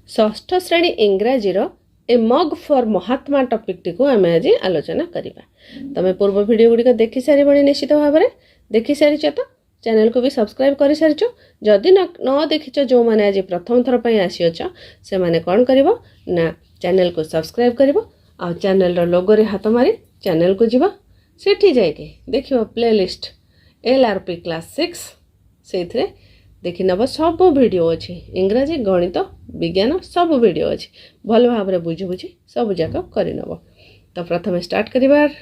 षष्ठ श्रेणी इंग्राजी ए mug for Mahatma topic T को आम आज आलोचना करवा। तुम पूर्व वीडियो गुड़िक देखी सारे निश्चित भाव में देखी सारी तो चैनल को भी सब्सक्राइब कर सारी। जदि न देखीच जो मैंने आज प्रथम थर पर आसीच से मैंने कौन कर ना चैनल को सब्सक्राइब कर आ चैनल लोगो हाथ मारी चैनल को जीवा सेठी जाइए देख प्लेलिस्ट LRP क्लास 6 से देखि नब सब वीडियो अच्छी इंग्राजी गणित विज्ञान सब वीडियो अच्छी भल भाव में बुझी बुझी सब जाक कर नब। तो प्रथम स्टार्ट करिबार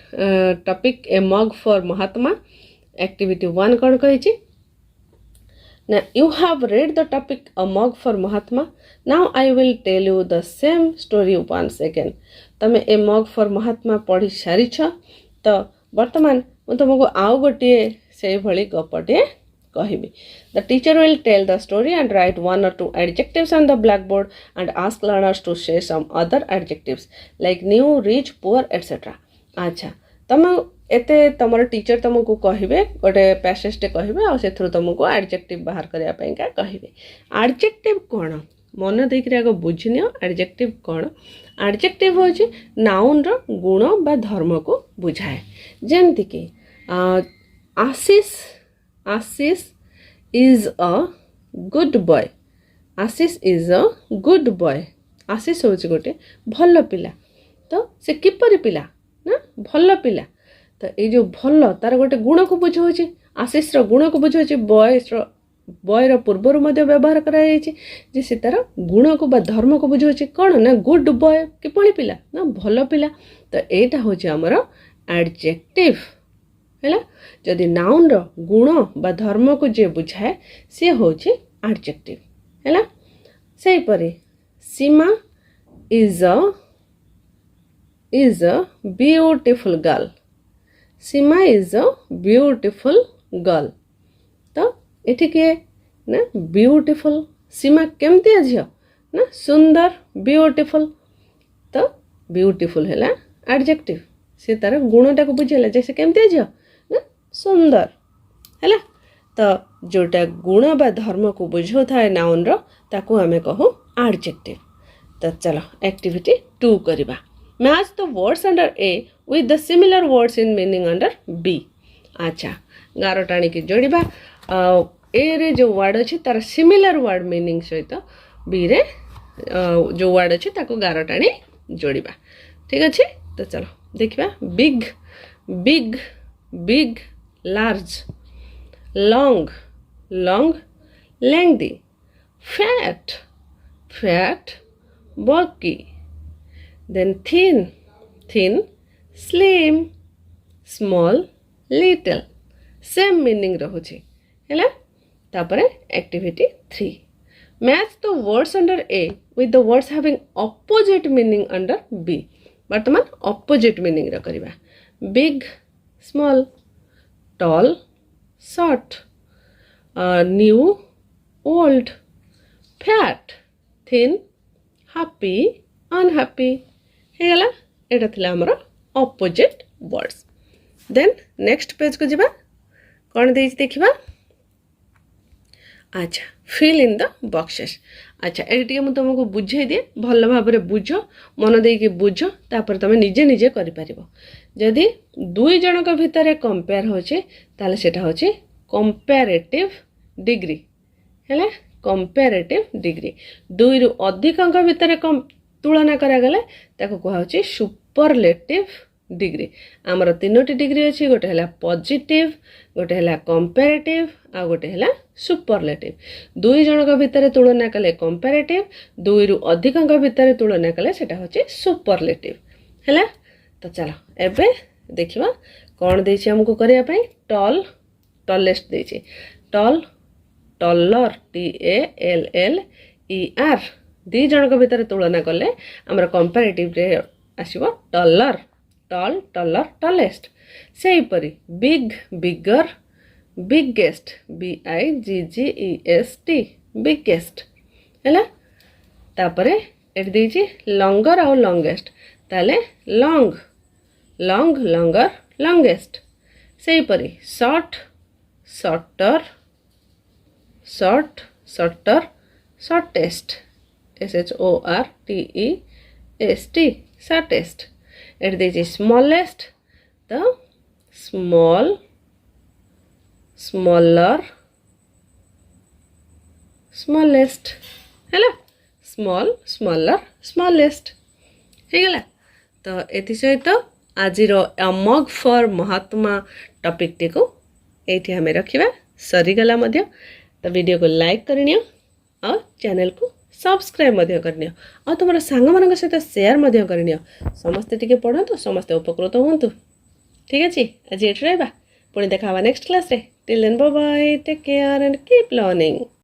topic a mug for Mahatma activity 1 कौन कही ना you have read the topic a mug for Mahatma now I will tell you the same story 1 second. तमे ए मग फॉर महात्मा पढ़ी सारी तो वर्तमान मुझे तुमको आउ गोटे से भली गपटे कहबी। The teacher will tell the story and write 1 or 2 adjectives on the blackboard and ask learners to say some other adjectives like new, rich, poor, etc. अच्छा तुम एते तुम टीचर तुमको कहबे गोटे पैसेज टे कहबे और से थ्रू तुमको एडजेक्टिव बाहर करया पई का कहबे। एडजेक्टिव कोन मन देख रे आगो बुझिनियो एडजेक्टिव कोन। एडजेक्टिव होची नाउन रो गुण बा धर्म को बुझाए। जेमति कि आशीष is a good boy। Ashish is a good boy। आशीष होची गोटे भल पिला। तो से किपरि पिला ना भल पिला। तो ये जो भल तार गोटे गुण को बुझाउची आशीष रो गुण को बुझाउची बॉय रो पूर्वर मध्य व्यवहार करा जायछि जे से तार गुण को बा धर्म को बुझाउची कोन ना गुड बॉय किपरि पिला ना भल पिला। तो एटा होची हमर एडजेक्टिव है। जदि नाउन रो गुण बा धर्म को जे बुझाए सी होची एडजेक्टिव है। से परे Seema is a beautiful girl. Seema is a beautiful girl. तो एठी के ना ब्यूटीफुल सीमा केमती झियो ना सुंदर ब्यूटीफुल। तो ब्यूटीफुल है एडजेक्टिव से तार गुणटा को बुझेला जैसे केमती झियो सुंदर है। तो जोटा गुण बा धर्म को बुझो थाए नाउन रो ताको हमें कहो एडजेक्टिव। तो चलो एक्टिविटी 2 करिबा। Match the words under A with the similar words in meaning under B. अच्छा गार टाणी की जोड़िबा ए रे जो वर्ड अछि तार सिमिलर वर्ड मीनिंग सहित बी रे जो वर्ड अछि ताको गार टाणी जोड़िबा। ठीक अछि। तो चलो देखिबा big big big large, long, long, lengthy, fat, fat, bulky, then thin, thin, slim, small, little, same meaning रहुछि हैला। तापरे activity 3 match the words under A with the words having opposite meaning under B। वर्तमान opposite meaning रा करिबा big, small, tall, short, new, old, fat, thin, happy, unhappy हे गला। एटा थिला हमर opposite words. Then next page को जिबा कोन देछि देखिबा। अच्छा फिल इन द बॉक्सेस। अच्छा एटी मु तुमको बुझाई दिए भल भाव में बुझ मन दे कि बुझ तापर तुम निजे निजे करि परिबो। जदि दुई जनक भितर कंपेयर होचे ताले सेटा होचे कंपैरेटिव डिग्री हैला। कंपैरेटिव डिग्री दुई रु अधिकंक भितर तुलना करा गले ताको कहा होचे सुपरलेटिव डिग्री। आमर 3टी डिग्री अछि गोटे हैला पॉजिटिव गोटे हैला कंपैरेटिव आ गोटे हैला सुपरलेटिव। दुई जनक भितर तुलना कले कंपैरेटिव दुई रु अधिकंक भितर तुलना कले सेटा होचे सुपरलेटिव हैला। तो चलो एबे देखिबा कोन देछि हमको करिया पई टॉल टॉलेस्ट देछि टॉल टॉलर TALLER दी जनक भितर तुलना कले हमर कंपैरेटिव रे आसीबो टॉलर टॉल टॉलर टॉलेस्ट। सेही परी big bigger biggest BIGGEST biggest हैला। तापरे एट देछि लॉन्गर और लॉन्गेस्ट ताले लॉन्ग लॉन्ग लॉन्गर लॉन्गेस्ट। सेही परी short shorter short shorter shortest SHORTEST, shortest. It is smallest, the small, smaller, smallest ହେଲା small, smaller, smallest ହେଇଗଲା। ତ ଏଥି ସହିତ ଆଜିର among for ମହାତ୍ମା ଟପିକଟିକୁ ଏଇଠି ଆମେ ରଖିବା। ସରିଗଲା ମଧ୍ୟ। ତ ଭିଡ଼ିଓକୁ ଲାଇକ୍ କରିନିଅ ଆଉ ଚ୍ୟାନେଲକୁ ସବସ୍କ୍ରାଇବ୍ ମଧ୍ୟ କରିନିଅ ଆଉ ତୁମର ସାଙ୍ଗମାନଙ୍କ ସହିତ ସେୟାର ମଧ୍ୟ କରିନିଅ। ସମସ୍ତେ ଟିକେ ପଢ଼ନ୍ତୁ, ସମସ୍ତେ ଉପକୃତ ହୁଅନ୍ତୁ। ଠିକ୍ ଅଛି, ଆଜି ଏଠି ରହିବା, ପୁଣି ଦେଖା ହେବା ନେକ୍ସଟ କ୍ଲାସ୍ରେ। Till then bye bye, take care and keep learning.